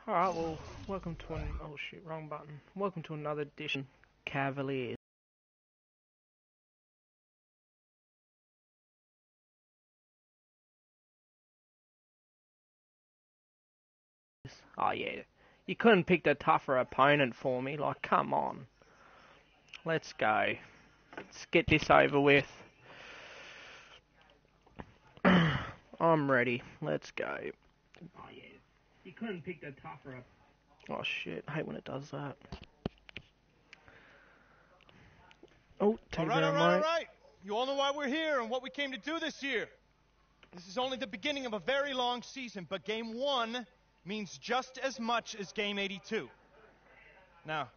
Alright, well, welcome to oh shit, wrong button. Welcome to another edition Cavaliers. Oh yeah, you couldn't pick a tougher opponent for me, like, come on. Let's go. Let's get this over with. I'm ready. Let's go. Oh yeah, you couldn't pick a tougher opponent. Oh shit, I hate when it does that. Oh, all right. You all know why we're here and what we came to do this year. This is only the beginning of a very long season, but Game 1 means just as much as Game 82. Now,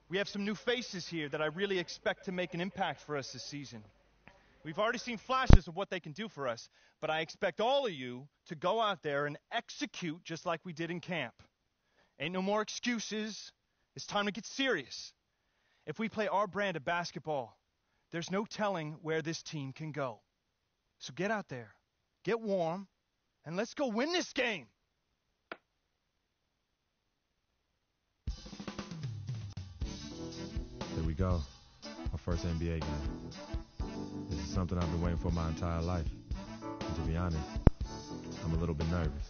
we have some new faces here that I really expect to make an impact for us this season. We've already seen flashes of what they can do for us, but I expect all of you to go out there and execute just like we did in camp. Ain't no more excuses. It's time to get serious. If we play our brand of basketball, there's no telling where this team can go. So get out there, get warm, and let's go win this game. There we go. Our first NBA game. This is something I've been waiting for my entire life. And to be honest, I'm a little bit nervous.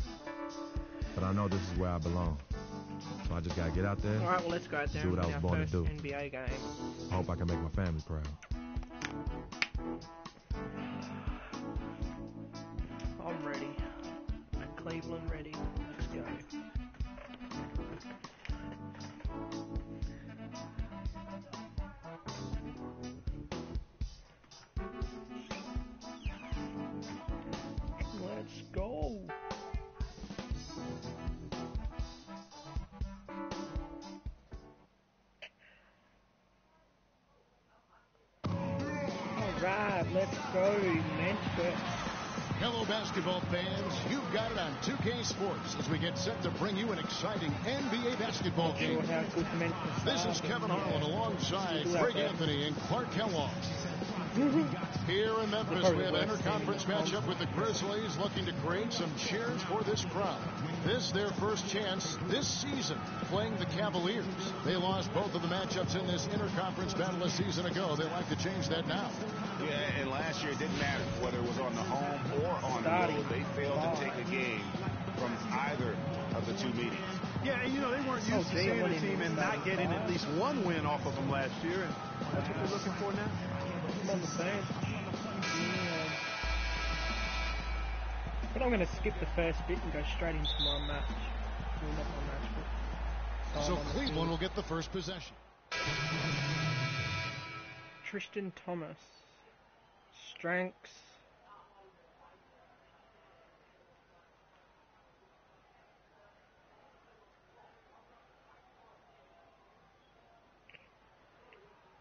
But I know this is where I belong. So I just gotta get out there. Alright, well, let's go out there do what I was born to do. NBA game. I hope I can make my family proud. I'm ready. Cleveland ready. Let's go. Let's go. Alright, let's go, Memphis. Hello, basketball fans. You've got it on 2K Sports as we get set to bring you an exciting NBA basketball game. This is Kevin Harlan alongside Greg Anthony and Clark Kellogg. Here in Memphis, we have an interconference matchup with the Grizzlies looking to create some cheers for this crowd. This their first chance this season playing the Cavaliers. They lost both of the matchups in this interconference battle a season ago. They like to change that now. Yeah, and last year it didn't matter whether it was on the home or on the road. They failed to take a game from either of the two meetings. Yeah, and you know, they weren't used to seeing a team and not getting at least one win off of them last year, and that's what they're looking for now. I'm on the same. Yeah. But I'm going to skip the first bit and go straight into my match. Well, not my match, but... So Cleveland will get the first possession. Tristan Thomas. Strengths.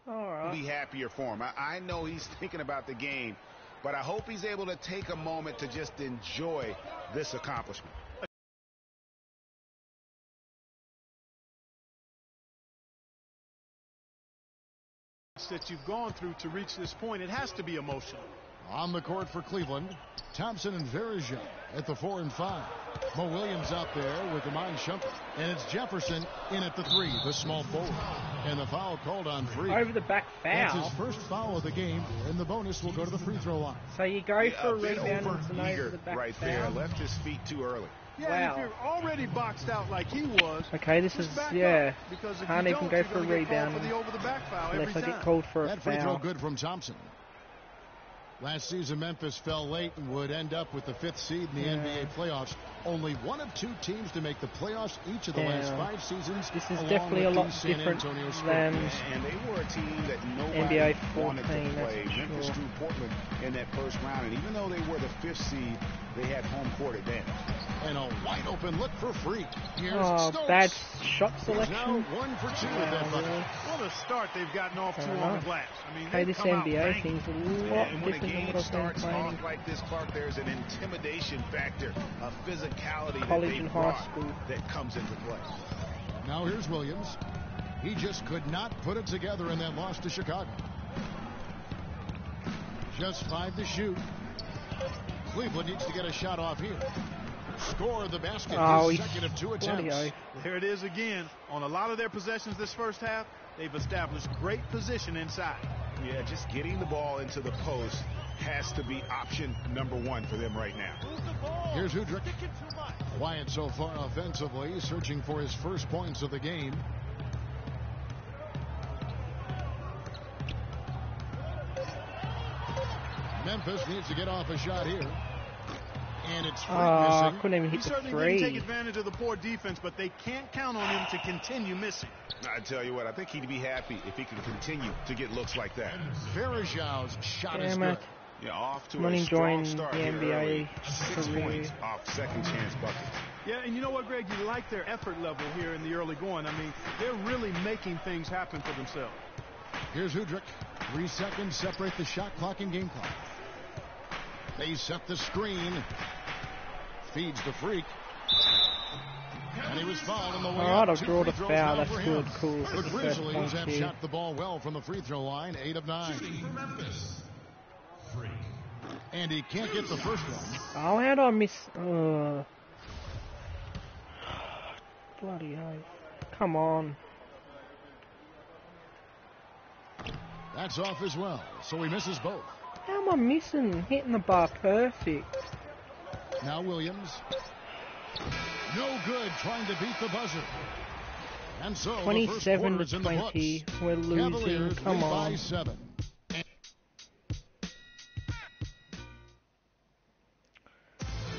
Alright. Be happier for him. I know he's thinking about the game, but I hope he's able to take a moment to just enjoy this accomplishment. That you've gone through to reach this point, it has to be emotional. On the court for Cleveland, Thompson and Verja at the 4 and 5. Mo Williams out there with Iman Shumpert. And it's Jefferson in at the 3, the small forward. And the foul called on Free. Over the back foul. That's his first foul of the game, and the bonus will go to the free throw line. So you go for a rebound and it's an Eager over the back right foul. there, left his feet too early. Yeah, Wow. if you're already boxed out like he was, Okay, this is, yeah, can't even go for a rebound unless I get called for a That free throw foul. good from Thompson. Last season, Memphis fell late and would end up with the 5th seed in the NBA playoffs. Only one of 2 teams to make the playoffs each of the last 5 seasons. This is definitely a lot different than And they were a team that nobody NBA wanted 14, to play. that's for Memphis sure. drew Portland in that first round, and even though they were the 5th seed, they had home court advantage. And a wide open look for Free. Here's Oh, Stokes. bad shot He's selection. now 1 for 2 with that bucket. Really? What a start they've gotten off to on the glass. I mean, Hey, they've this come out NBA banging. thing's a lot And when a different than game what I've been starts playing. off like this, Clark, there's an intimidation factor, a physicality College that they and high brought school. that comes into play. Now here's Williams. He just could not put it together in that loss to Chicago. Just 5 to shoot. Cleveland needs to get a shot off here. score the basket. Oh, his second of 2 attempts. There it is again. On a lot of their possessions this first half, they've established great position inside. Yeah, just getting the ball into the post has to be option number 1 for them right now. Here's Udrich. Quiet so far offensively, searching for his first points of the game. Memphis needs to get off a shot here. And it's I couldn't even hit he the certainly three. didn't take advantage of the poor defense, but they can't count on him to continue missing. I tell you what, I think he'd be happy if he could continue to get looks like that. Verajau's shot is Damn good. it. Yeah, off to I'm a strong enjoying start the here NBA early. 6 career. points off second chance buckets. Yeah, and you know what, Greg? You like their effort level here in the early going. I mean, they're really making things happen for themselves. Here's Udrich. 3 seconds separate the shot clock and game clock. They set the screen. Feeds the freak. And he was fouled on the way Alright, up. I'll 2 draw free the throws foul. now That's for good. him. Cool. The That's the first Grizzlies point have here. shot the ball well from the free throw line. 8 of 9. And he can't get the first one. Oh, how do I miss? Bloody hell. Come on. That's off as well. So he misses both. How am I missing? Hitting the bar perfect. Now Williams. No good, trying to beat the buzzer. And so the first 27 quarter's to in the 20. books. We're losing. Cavaliers Come lead by on. 7.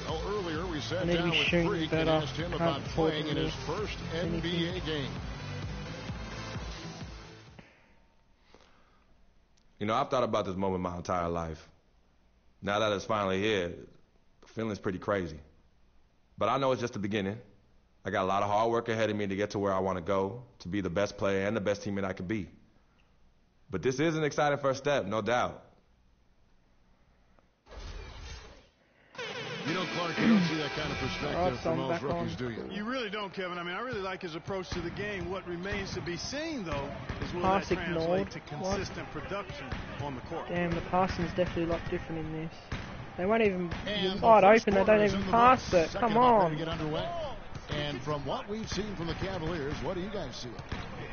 Well, earlier we sat I need to down be with shooting Freak and better. asked him Can't about afford playing to in his miss first anything. NBA game. You know, I've thought about this moment my entire life. Now that it's finally here, the feeling's pretty crazy. But I know it's just the beginning. I got a lot of hard work ahead of me to get to where I want to go, to be the best player and the best teammate I could be. But this is an exciting first step, no doubt. You know, Clark, you don't see that kind of perspective from I'm most back rookies, on. do you? You really don't, Kevin. I mean, I really like his approach to the game. What remains to be seen, though, is will Pass that translate ignored. to consistent production on the court. Damn, the passing's definitely a lot different in this. They won't even And the wide first open. They quarter don't is even in the pass books. it. Second Come half ready on. to get underway. And from what we've seen from the Cavaliers, what do you guys see?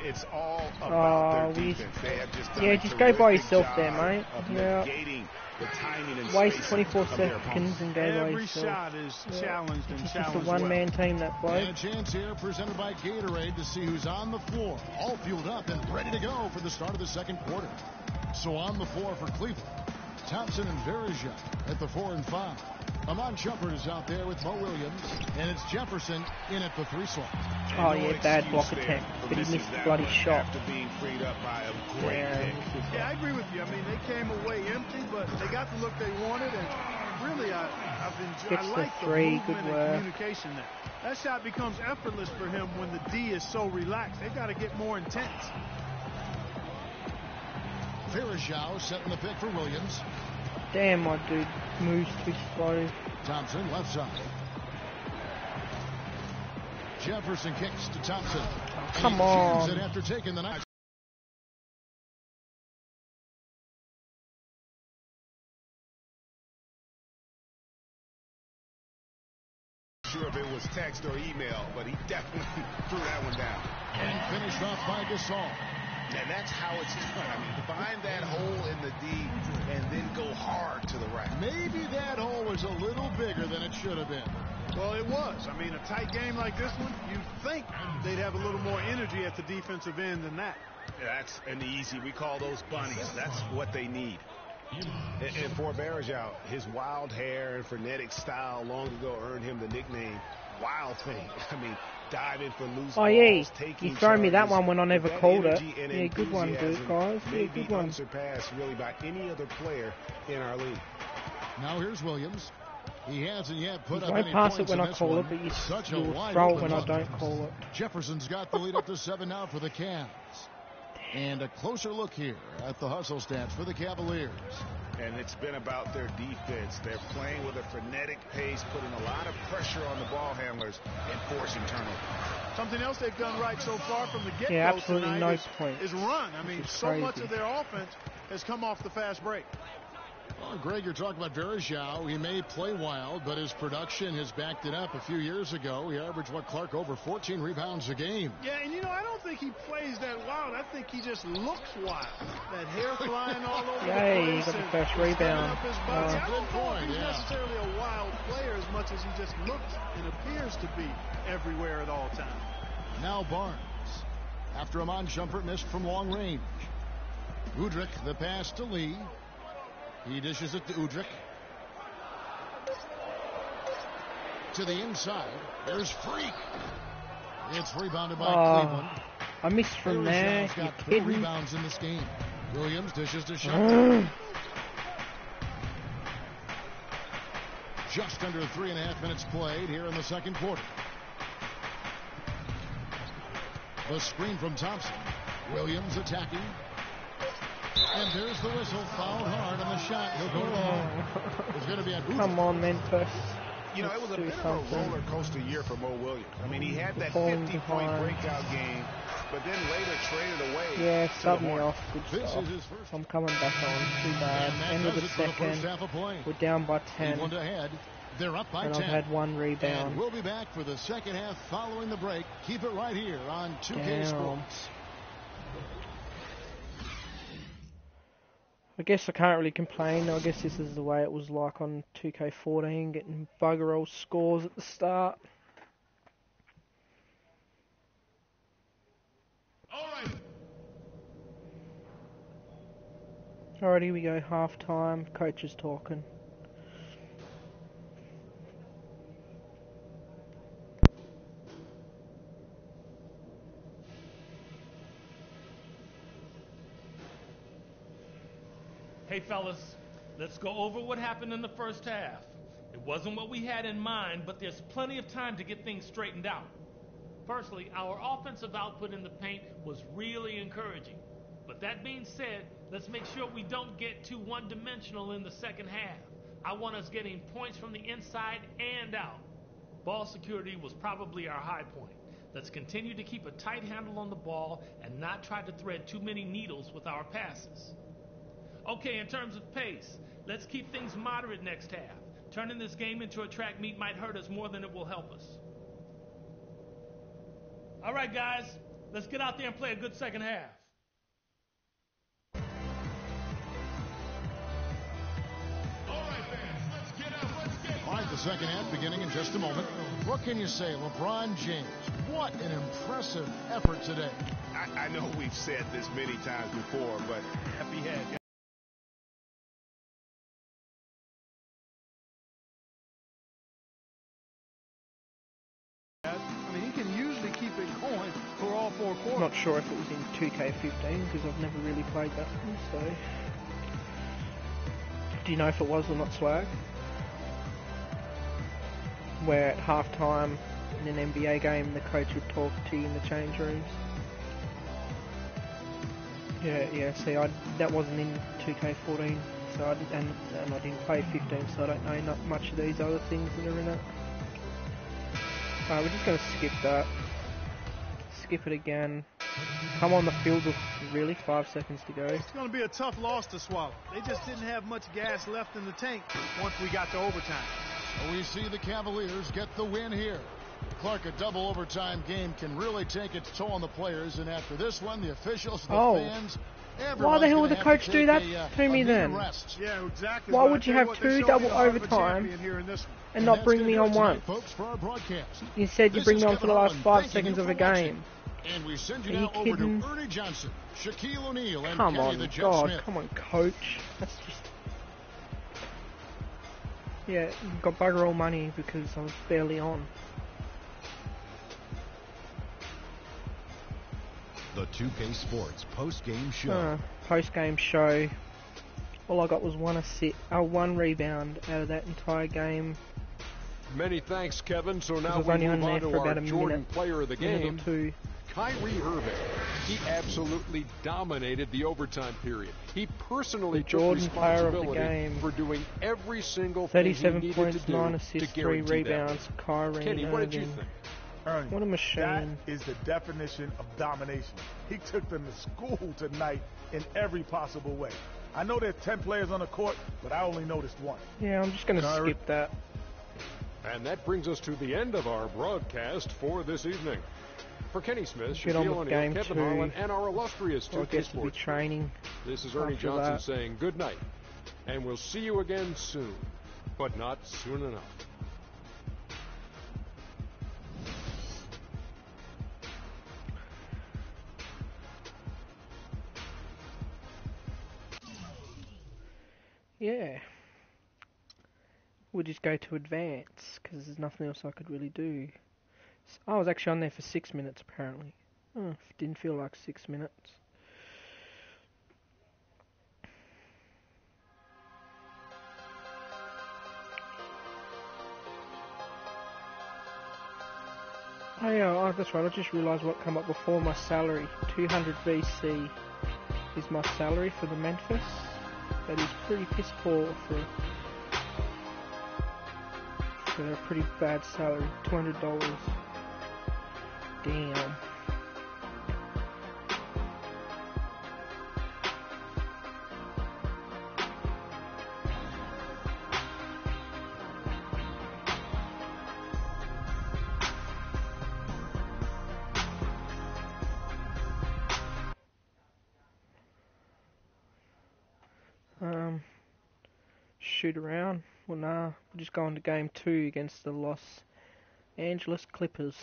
It's all about their we- defense. They have just done Yeah, a just go by terrific yourself job there, mate. of Yeah. negating the timing and Waste spacing 24 of their seconds opponents. and go by Every yourself. shot is challenged and It's just a challenged one-man well. team that And a bloke. chance here presented by Gatorade to see who's on the floor. All fueled up and ready to go for the start of the second quarter. So on the floor for Cleveland, Thompson and Verajau at the 4 and 5. Amon Shumpert is out there with Mo Williams, and it's Jefferson in at the 3 slot. Oh No yeah, bad excuse block there attempt, for but he missing missed the that bloody one shot. after being freed up by a great Yeah, pick. Yeah, I agree with you. I mean, they came away empty, but they got the look they wanted, and really, I've enjoyed. Gets I the like the three, movement good and work. communication there. That shot becomes effortless for him when the D is so relaxed. They've got to get more intense. Verajau setting the pick for Williams. Damn, my dude moves too slow. Thompson left side. Jefferson kicks to Thompson. Come And he on. jams it after taking the night. Sure if it was text or email, but he definitely threw that one down. And finished off by Gasol. And that's how it's done. I mean, find that hole in the D and then go hard to the rack. Maybe that hole was a little bigger than it should have been. Well, it was. I mean, a tight game like this one, you'd think they'd have a little more energy at the defensive end than that. That's an easy. We call those bunnies. That's what they need. And for Verajau, his wild hair and frenetic style long ago earned him the nickname Wild Thing. I mean, diving for loose Oh yeah, balls, taking you throw me that charges. one when I never That called it. energy and Yeah, good one, dude, enthusiasm guys. Yeah, may good be one. unsurpassed really by any other player in our league. Now here's Williams. He hasn't yet put You up won't any pass it points when in I this call one. it, but you Such a you'll wide throw it open when I look. don't call it. Jefferson's got the lead up to 7 now for the Cavs. And a closer look here at the hustle stats for the Cavaliers. And it's been about their defense. They're playing with a frenetic pace, putting a lot of pressure on the ball handlers and forcing turnovers. Something else they've done right so far from the get-go Yeah, absolutely tonight no is points. run. I mean, This is so much crazy. of their offense has come off the fast break. Well, Greg, you're talking about Verjao. He may play wild, but his production has backed it up. A few years ago, he averaged, Clark, over 14 rebounds a game. Yeah, and I don't think he plays that wild. I think he just looks wild. That hair flying all over the place. He got the first rebound. I don't know if he's necessarily a wild player as much as he just looks and appears to be everywhere at all times. Now Barnes, after a Mon Shumpert missed from long range. Udrich, the pass to Lee. He dishes it to Udrich. To the inside. There's Freak. It's rebounded by Cleveland. I missed from there. He's got 4 rebounds in this game. Williams dishes to Shumpert. Just under 3.5 minutes played here in the second quarter. The screen from Thompson. Williams attacking. And there's the whistle. Fouled hard on the shot. He'll go long. It's going to be on Udrich. Come on, Memphis. You know, it was a bit of a roller coaster year for Mo Williams. I mean, he had that 50-point breakout game, but then later traded away. Yeah, sub me off. Good This stuff. is his first. I'm coming back on. Too bad. End of the second. We're down by 10. Cleveland ahead. They're up by 10. And I've had one rebound. And we'll be back for the second half following the break. Keep it right here on 2K Sports. I guess I can't really complain. I guess this is the way it was like on 2K14, getting bugger all scores at the start. Alright, here we go, half time. Coach is talking. Hey fellas, let's go over what happened in the first half. It wasn't what we had in mind, but there's plenty of time to get things straightened out. Firstly, our offensive output in the paint was really encouraging. But that being said, let's make sure we don't get too one-dimensional in the second half. I want us getting points from the inside and out. Ball security was probably our high point. Let's continue to keep a tight handle on the ball and not try to thread too many needles with our passes. Okay, in terms of pace, let's keep things moderate next half. Turning this game into a track meet might hurt us more than it will help us. All right, guys, let's get out there and play a good second half. All right, the second half beginning in just a moment. What can you say, LeBron James? What an impressive effort today. I know we've said this many times before, but Happy head. I mean, he can usually keep it going for all 4 quarters. I'm not sure if it was in 2K15 because I've never really played that one, so... Do you know if it was or not, Swag? Where at halftime in an NBA game the coach would talk to you in the change rooms. Yeah, see, that wasn't in 2K14, so and I didn't play 15, so I don't know not much of these other things that are in it. Alright, we're just going to skip that. Skip it again. Come on the field with really 5 seconds to go. It's going to be a tough loss to swallow. They just didn't have much gas left in the tank once we got to overtime. We see the Cavaliers get the win here. Clark, a double overtime game can really take its toll on the players, and after this one, the officials, the fans, why the hell would the coach do that to me then? Yeah, exactly. Why would you have 2 double overtime and not bring me on once? You said you bring me on for the last 5 seconds of a game. And we send you Are you now over kidding? to Ernie Johnson, Shaquille O'Neal, and Come Kenny on, the Jet God, Smith. come on, coach. That's just... Yeah, got bugger all money because I was barely on. The 2K Sports post-game show. Post-game show. All I got was one rebound out of that entire game. Many thanks, Kevin. So now was we only move on on there to for our about a Jordan minute, player of the minute game, or two. Kyrie Irving. He absolutely dominated the overtime period. He personally The took Jordan player of the responsibility game. for doing every single thing he 37 needed points, to do 9 to assists, 3 guarantee that. rebounds. Kyrie Kenny, what did you Irving. think? Ernie, What a machine. that is the definition of domination. He took them to school tonight in every possible way. I know there's 10 players on the court, but I only noticed one. Yeah, I'm just going to skip that. And that brings us to the end of our broadcast for this evening. For Kenny Smith, Shaquille O'Neal, Kevin Harlan, and our illustrious 2K Sports training. This is Ernie Johnson saying good night. And we'll see you again soon, but not soon enough. Yeah. We'll just go to advance, because there's nothing else I could really do. I was actually on there for 6 minutes, apparently. Oh, didn't feel like 6 minutes. Oh yeah, that's right, I just realised what came up before my salary. 200 VC is my salary for the Memphis. That is pretty piss poor for a pretty bad salary. $200. Damn. Shoot around. Well, nah. We'll just go on to game 2 against the Los Angeles Clippers.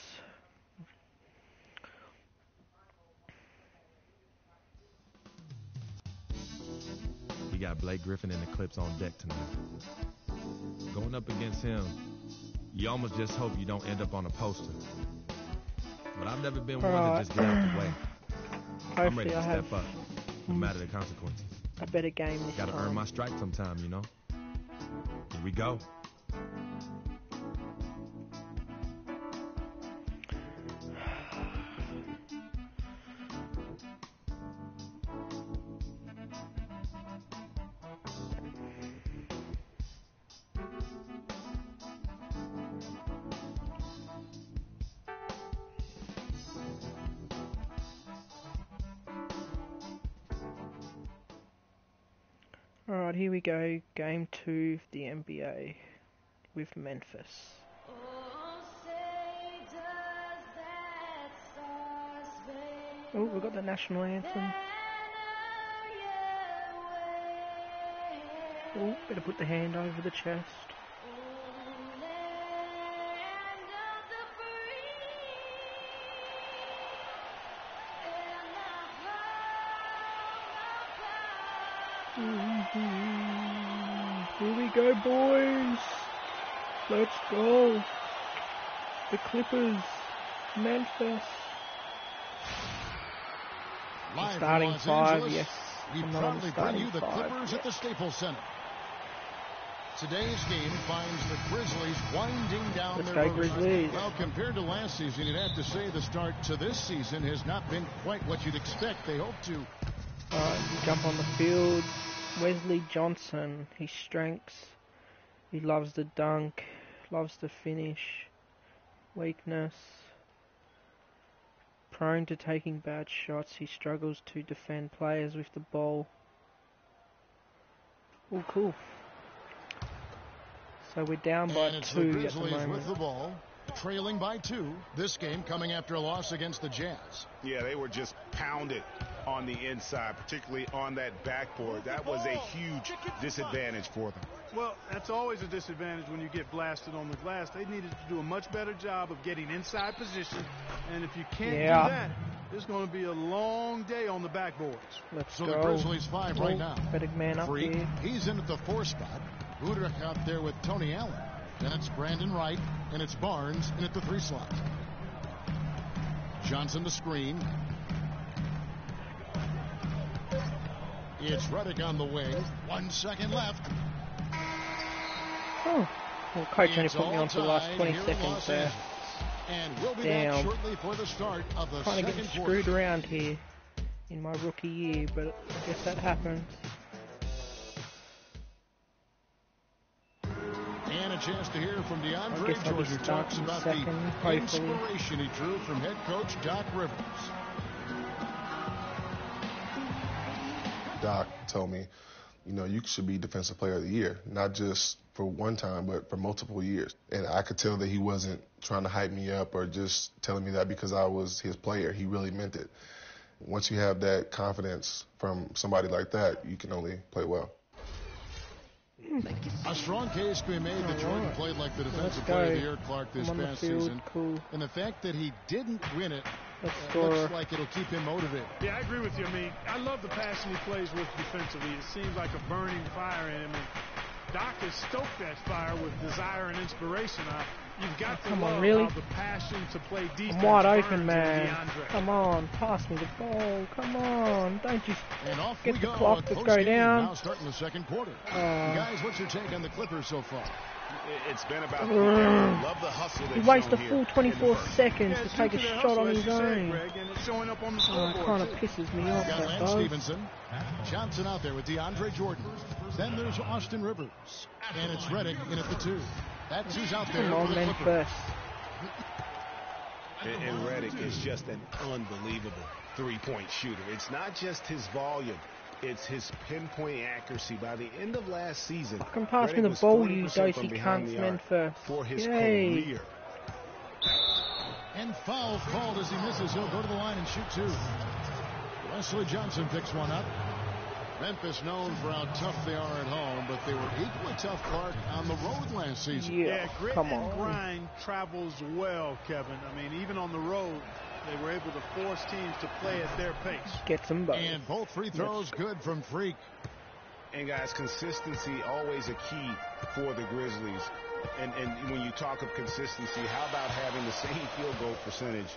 We got Blake Griffin and the Clips on deck tonight. Going up against him, you almost just hope you don't end up on a poster. But I've never been one to just get out the way. I'm ready to step up, no matter the consequences. A better game this time. Gotta earn my stripes sometime, you know? Here we go. Alright, here we go. Game 2 of the NBA with Memphis. Oh, we've got the national anthem. Oh, better put the hand over the chest. Here we go, boys. Let's go. The Clippers, Memphis. Starting 5, yes. We proudly bring you the Clippers at the Staples Center. Today's game finds the Grizzlies winding down their road. Well, compared to last season, you'd have to say the start to this season has not been quite what you'd expect. They hope to. Jump on the field. Wesley Johnson, his strengths. He loves the dunk, loves the finish. Weakness. Prone to taking bad shots. He struggles to defend players with the ball. Oh, cool. So we're down by 2 at the moment. With the ball, trailing by 2. This game coming after a loss against the Jazz. Yeah, they were just pounded on the inside, particularly on that backboard. That was a huge disadvantage for them. Well, that's always a disadvantage when you get blasted on the glass. They needed to do a much better job of getting inside position. And if you can't do that, it's going to be a long day on the backboards. Let's go. The Grizzlies 5 right now. Better man up here. He's in at the 4 spot. Udrich out there with Tony Allen. Then it's Brandon Wright, and it's Barnes in at the 3 slot. Johnson the screen. It's Redick on the wing. 1 second left. Oh, well, coach only put me on for the last 20 seconds there. And we'll be back shortly for the start of the second quarter. Kind of getting screwed around here in my rookie year, but I guess that happens. And a chance to hear from DeAndre Jordan. Talks about the inspiration he drew from head coach Doc Rivers. Doc told me, you know, you should be Defensive Player of the Year, not just for one time, but for multiple years. And I could tell that he wasn't trying to hype me up or just telling me that because I was his player. He really meant it. Once you have that confidence from somebody like that, you can only play well. A strong case can be made that Jordan played like the Defensive Player of the Year, Clark, this past season. Cool. And the fact that he didn't win it looks like it'll keep him motivated. Yeah, I agree with you. I mean, I love the passion he plays with defensively. It seems like a burning fire in him. And Doc has stoked that fire with desire and inspiration. You've got to love how the passion to play defense. I'm wide open, man. Come on, pass me the ball. Come on, don't just get the clock to go down. Now starting the second quarter. Guys, what's your take on the Clippers so far? It's been about love the hustle. He wastes a full 24 seconds to take a shot on his own. It kind of pisses me off. Got Lance Stevenson. Johnson out there with DeAndre Jordan. Then there's Austin Rivers. And it's Redick in at the 2. That's who's out there. Come on, Memphis. And Redick is just an unbelievable three-point shooter. It's not just his volume. It's his pinpoint accuracy. By the end of last season, come pass me the ball, you dosey cunts, Memphis. For his career. And foul called as he misses. He'll go to the line and shoot 2. Wesley Johnson picks one up. Memphis known for how tough they are at home, but they were equally tough, Clark, on the road last season. Yeah, grit and grind travels well, Kevin. I mean, even on the road, they were able to force teams to play at their pace. Get some both. And both free throws good from Freak. And guys, consistency always a key for the Grizzlies. And when you talk of consistency, how about having the same field goal percentage,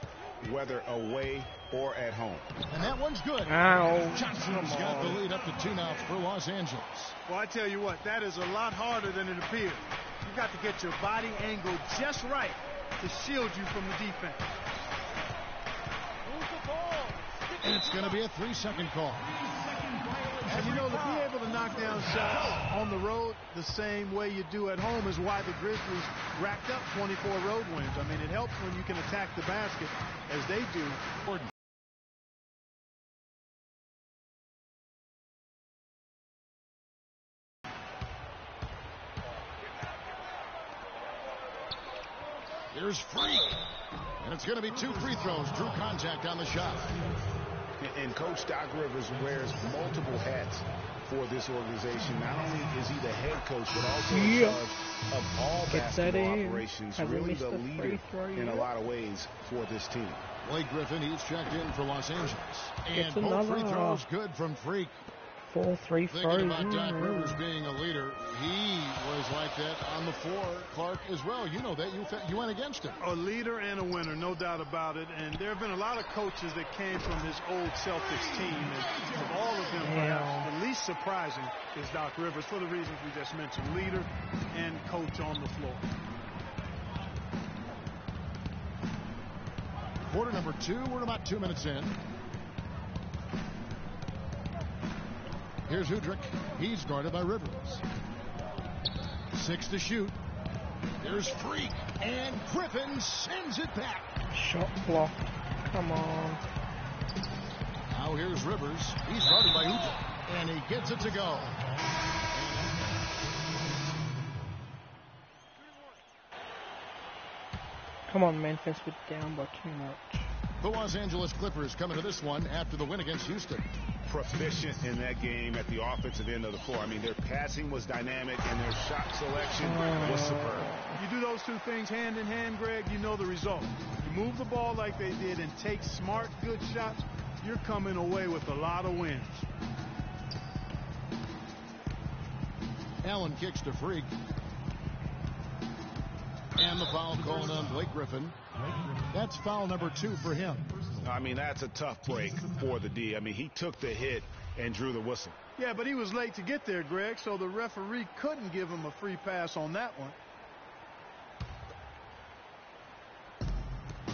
whether away or at home? And that one's good. Ow. Johnson's got the lead up to 2 now for Los Angeles. Well, I tell you what, that is a lot harder than it appears. You've got to get your body angle just right to shield you from the defense. And it's going to be a 3-second call. And you know, to be able to knock down shots on the road the same way you do at home is why the Grizzlies racked up 24 road wins. I mean, it helps when you can attack the basket as they do. Here's Freak. And it's going to be 2 free throws. Drew contact on the shot. And Coach Doc Rivers wears multiple hats for this organization. Not only is he the head coach, but also in charge of all basketball operations. Really the leader in a lot of ways for this team. Blake Griffin, he's checked in for Los Angeles. And both free throws good from Freak. 4-3 Thinking about Doc Rivers being a leader, he was like that on the floor, Clark, as well. You know that. You went against him. A leader and a winner, no doubt about it. And there have been a lot of coaches that came from his old Celtics team. And of all of them, perhaps the least surprising is Doc Rivers for the reasons we just mentioned. Leader and coach on the floor. Quarter number 2. We're about 2 minutes in. Here's Udrich. He's guarded by Rivers. 6 to shoot. There's Freak. And Griffin sends it back. Shot blocked. Come on. Now here's Rivers. He's guarded by Udrich. And he gets it to go. Come on, Memphis. We're down by too much. The Los Angeles Clippers coming to this one after the win against Houston. Proficient in that game at the offensive end of the floor. I mean, their passing was dynamic and their shot selection was superb. You do those two things hand in hand, Greg, you know the result. You move the ball like they did and take smart, good shots, you're coming away with a lot of wins. Allen kicks to Freak. And the foul called on Blake Griffin. That's foul number 2 for him. I mean, that's a tough break for the D. I mean, he took the hit and drew the whistle. Yeah, but he was late to get there, Greg, so the referee couldn't give him a free pass on that one.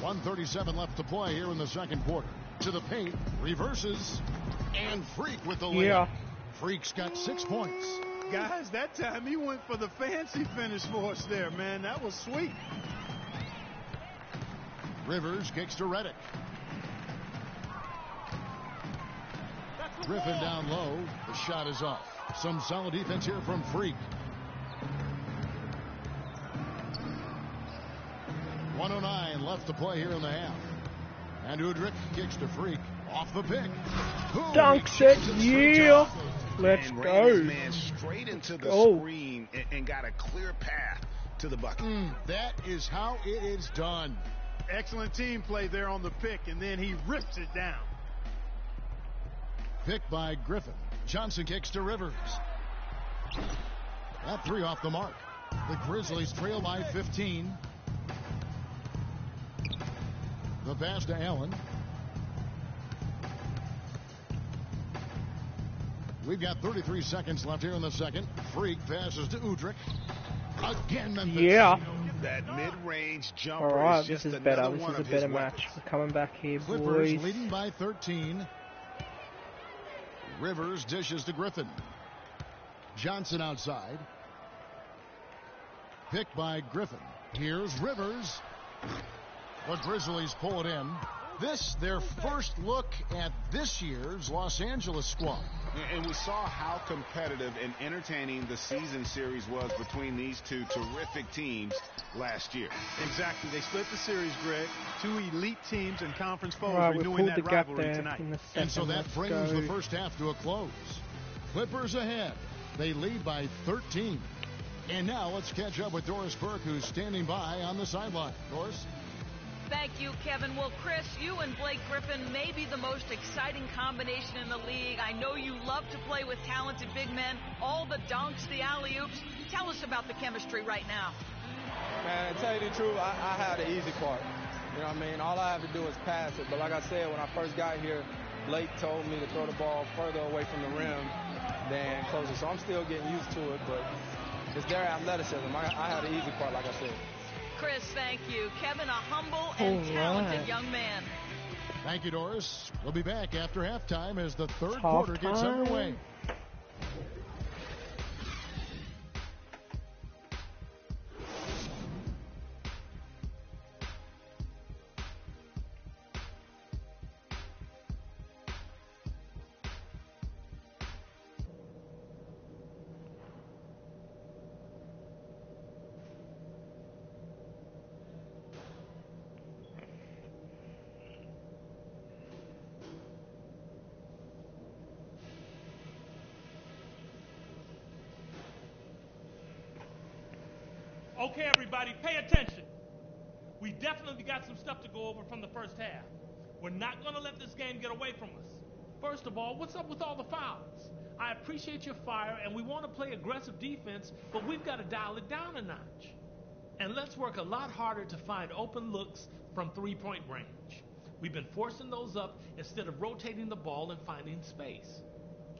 1:37 left to play here in the second quarter. To the paint, reverses, and Freak with the layup. Yeah. Freak's got 6 points. Guys, that time he went for the fancy finish for us there, man. That was sweet. Rivers kicks to Redick. Griffin down low. The shot is off. Some solid defense here from Freak. 1:09 left to play here in the half. And Udrich kicks to Freak. Off the pick. Dunks it, yeah. Let's go. Man straight into the screen and got a clear path to the bucket. That is how it is done. Excellent team play there on the pick, and then he rips it down. Pick by Griffin. Johnson kicks to Rivers. That three off the mark. The Grizzlies trail by 15. The pass to Allen. We've got 33 seconds left here in the second. Freak passes to Udrich. Again, Memphis. Yeah. That mid-range jumper. All right, is just this is another better. This one is a of his better weapons. match. We're coming back here, Clippers boys. leading by 13. Rivers dishes to Griffin. Johnson outside. Picked by Griffin. Here's Rivers. The Grizzlies pull it in. This, their first look at this year's Los Angeles squad. And we saw how competitive and entertaining the season series was between these two terrific teams last year. Exactly. They split the series, Greg. Two elite teams and conference foes Right, we renewing pulled that the gap rivalry there tonight. in the second. And so that Let's brings go. the first half to a close. Clippers ahead. They lead by 13. And now let's catch up with Doris Burke, who's standing by on the sideline. Doris? Thank you, Kevin. Well, Chris, you and Blake Griffin may be the most exciting combination in the league. I know you love to play with talented big men, all the dunks, the alley-oops. Tell us about the chemistry right now. Man, to tell you the truth, I had the easy part. You know what I mean? All I have to do is pass it. But like I said, when I first got here, Blake told me to throw the ball further away from the rim than closer. So I'm still getting used to it, but it's their athleticism. I had the easy part, like I said. Chris, thank you. Kevin, a humble and talented young man. Thank you, Doris. We'll be back after halftime as the third quarter gets underway. Okay, everybody, pay attention. We definitely got some stuff to go over from the first half. We're not going to let this game get away from us. First of all, what's up with all the fouls? I appreciate your fire, and we want to play aggressive defense, but we've got to dial it down a notch. And let's work a lot harder to find open looks from three-point range. We've been forcing those up instead of rotating the ball and finding space.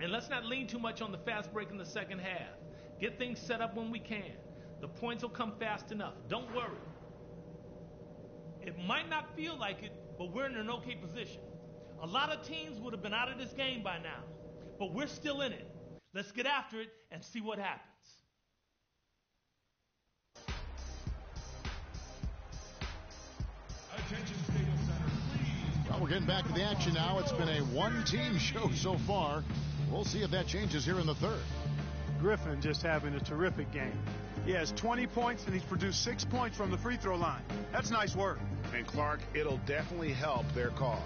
And let's not lean too much on the fast break in the second half. Get things set up when we can. The points will come fast enough. Don't worry. It might not feel like it, but we're in an okay position. A lot of teams would have been out of this game by now, but we're still in it. Let's get after it and see what happens. Well, we're getting back to the action now. It's been a one-team show so far. We'll see if that changes here in the third. Griffin just having a terrific game. He has 20 points, and he's produced 6 points from the free throw line. That's nice work. And Clark, it'll definitely help their cause.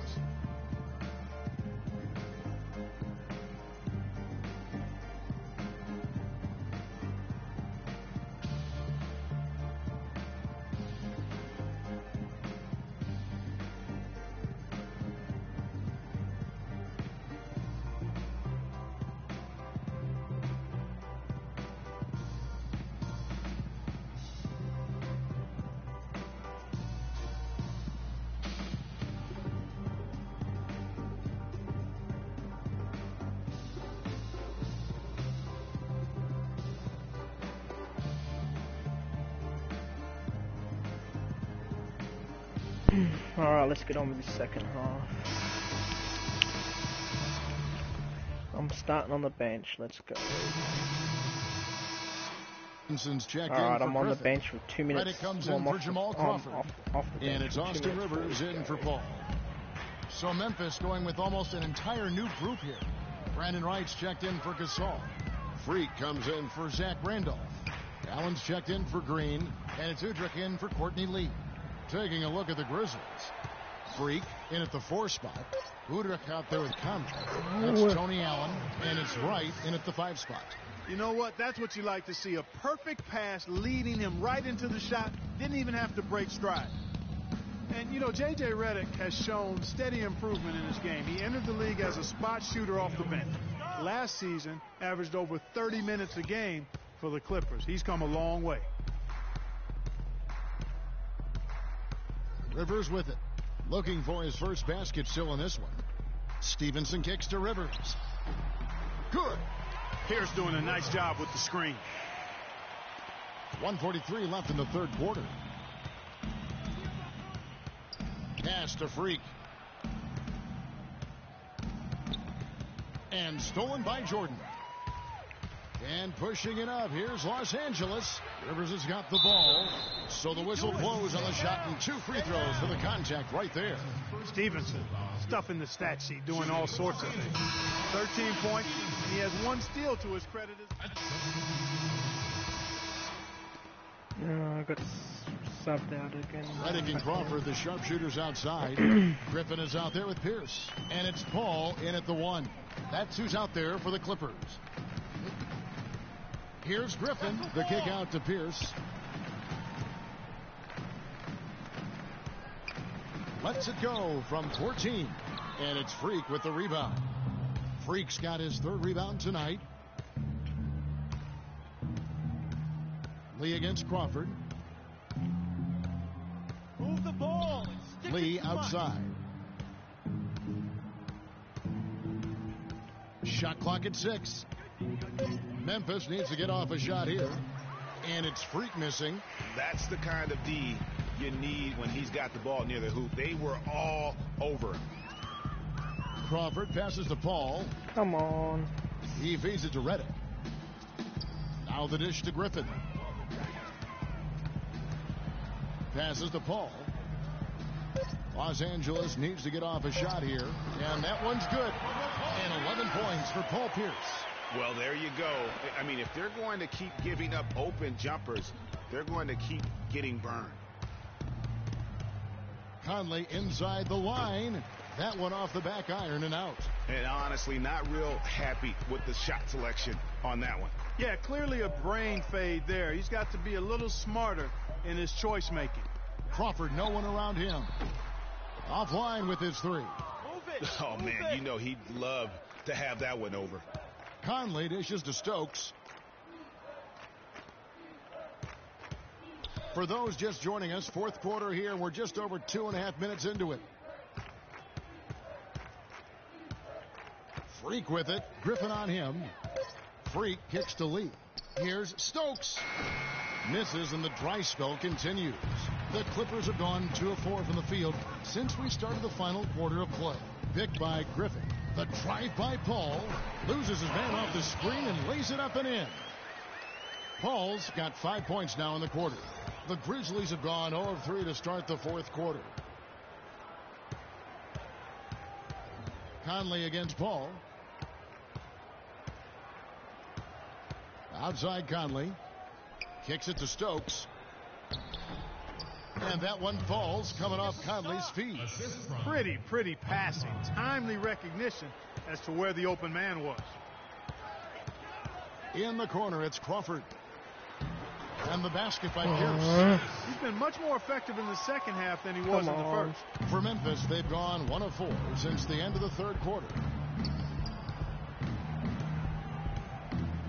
Alright, let's get on with the second half. I'm starting on the bench, let's go. Alright, I'm on the bench with 2 minutes. Right, it comes in for Jamal Crawford. Off the bench and it's Austin Rivers in for Paul. So Memphis going with almost an entire new group here. Brandon Wright's checked in for Gasol. Freak comes in for Zach Randolph. Allen's checked in for Green, and it's Udrich in for Courtney Lee. Taking a look at the Grizzlies. Freak in at the 4 spot. Udrich out there with Conley. That's Tony Allen, and it's Wright in at the 5 spot. You know what? That's what you like to see. A perfect pass leading him right into the shot. Didn't even have to break stride. And, you know, J.J. Redick has shown steady improvement in his game. He entered the league as a spot shooter off the bench. Last season, averaged over 30 minutes a game for the Clippers. He's come a long way. Rivers with it. Looking for his first basket still in this one. Stevenson kicks to Rivers. Good. Pierce doing a nice job with the screen. 1:43 left in the third quarter. Pass to Freak. And stolen by Jordan. And pushing it up. Here's Los Angeles. Rivers has got the ball. So the whistle blows on the shot and 2 free throws for the contact right there. Stevenson stuffing the stat sheet, doing all sorts of things. 13 points. He has 1 steal to his credit. I got subbed out again. Redick and Crawford, the sharpshooters outside. Griffin is out there with Pierce. And it's Paul in at the 1. That's who's out there for the Clippers. Here's Griffin, the kick out to Pierce. Lets it go from 14. And it's Freak with the rebound. Freak's got his 3rd rebound tonight. Lee against Crawford. Move the ball. Lee outside. Shot clock at 6. Memphis needs to get off a shot here. And it's Freak missing. That's the kind of D you need when he's got the ball near the hoop. They were all over him. Crawford passes to Paul. Come on. He feeds it to Redick. Now the dish to Griffin. Passes to Paul. Los Angeles needs to get off a shot here. And that one's good. And 11 points for Paul Pierce. Well, there you go. I mean, if they're going to keep giving up open jumpers, they're going to keep getting burned. Conley inside the line. That one off the back iron and out. And honestly, not real happy with the shot selection on that one. Yeah, clearly a brain fade there. He's got to be a little smarter in his choice making. Crawford, no one around him. Offline with his 3. Move it. Oh, man, you know he'd love to have that one over. Conley dishes to Stokes. For those just joining us, 4th quarter here. We're just over 2.5 minutes into it. Freak with it. Griffin on him. Freak kicks to Lee. Here's Stokes. Misses and the dry spell continues. The Clippers have gone 2 of 4 from the field since we started the final quarter of play. Picked by Griffin. The drive by Paul. Loses his man off the screen and lays it up and in. Paul's got 5 points now in the quarter. The Grizzlies have gone 0 of 3 to start the 4th quarter. Conley against Paul. Outside Conley. Kicks it to Stokes. And that one falls, coming off Conley's feet. Pretty passing. Timely recognition as to where the open man was. In the corner, it's Crawford. And the basket by Pierce. He's been much more effective in the second half than he was in the first. For Memphis, they've gone 1 of 4 since the end of the 3rd quarter.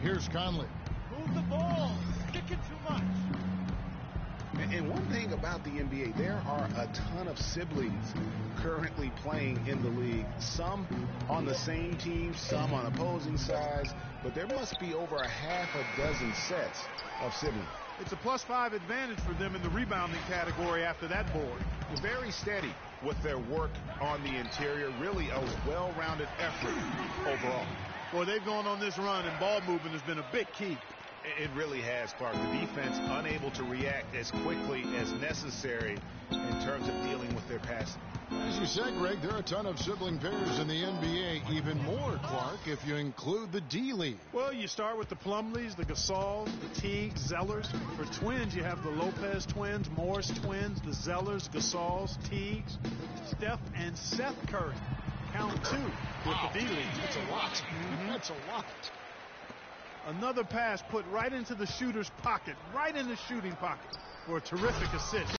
Here's Conley. Move the ball. Sticking too much. And one thing about the NBA, there are a ton of siblings currently playing in the league. Some on the same team, some on opposing sides, but there must be over a half a dozen sets of siblings. It's a +5 advantage for them in the rebounding category after that board. Very steady with their work on the interior. Really a well-rounded effort overall. Boy, they've gone on this run, and ball movement has been a big key. It really has, Clark. The defense unable to react as quickly as necessary in terms of dealing with their passing. As you said, Greg, there are a ton of sibling pairs in the NBA. Even more, Clark, if you include the D-League. Well, you start with the Plumlees, the Gasols, the Teagues, Zellers. For twins, you have the Lopez twins, Morris twins, the Zellers, Gasols, Teagues, Steph and Seth Curry. Count 2 with the D-League. That's a lot. That's a lot. Another pass put right into the shooter's pocket, right in the shooting pocket for a terrific assist.